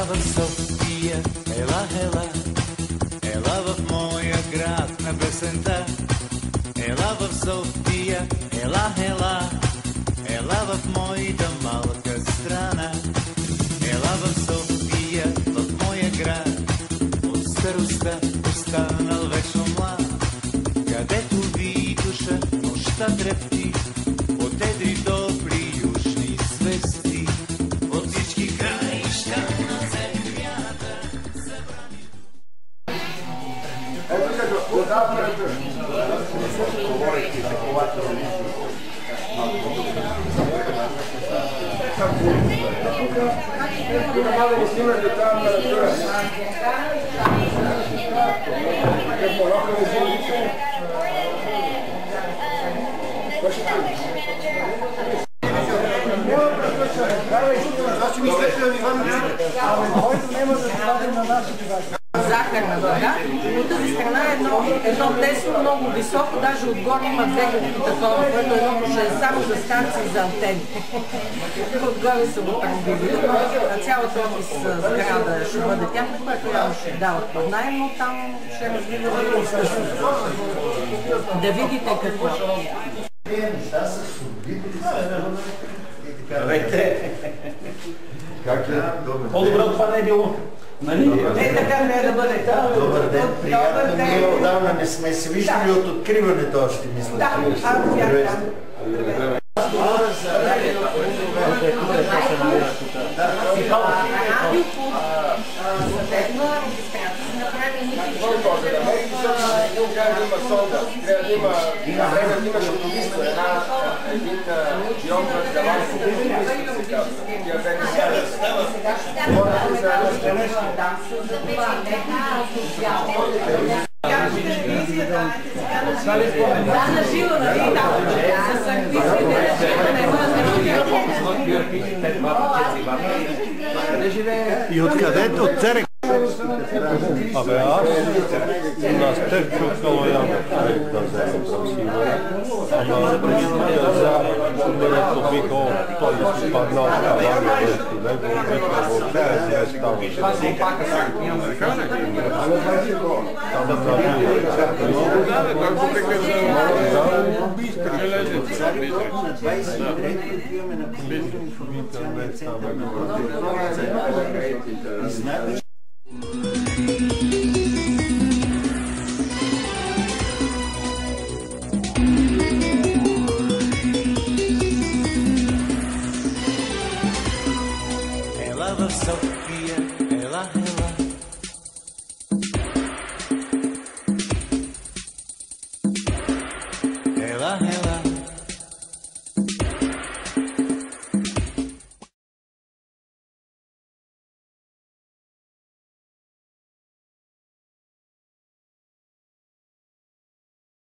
в София, ела, ела, ела в моя град на песента. Ела в София, ела, ела, ела в моята малка страна. Ела в София, в моя град, от старостта останал вечно млад, където видуша нощта трепти, от едри добри южни звезди, от всички краища на земята събрани. Ето като отдавна говорите за колата на нещо. Тук мога да снимаш до тази апаратура. Как моляха да вземете? Значи мислете да ви върнете. Който няма да се вади на нашите вади. Захарна вода. От тази страна е едно тесно, много високо, даже отгоре има две групи такова, което едното ще е само за станции за антени. Отгоре са го предвидили. Цялата офис сграда ще бъде тяхна, което явно ще дават под наем, но там ще развива да видите какво. Тези неща са судбители са. Как е? По-добре от това не е било. Е, така не е да бъде. Добър ден, приятно. Ние отдавна не сме се виждали от откриването още, мисля. Да, аз бях там. Трябва да има сонда, трябва да има време, да имаш оптимиство, един географ за И откъдето? От церква? Абе аз на Стефчо Калоянов да вземем съм сигурен. Ама да Михо, той си паднал в Калания върху него, въобще не става. Това са опака са, няма да кажа. Там да правим. Той го приказва. Бистри. на 23 имаме на интернет.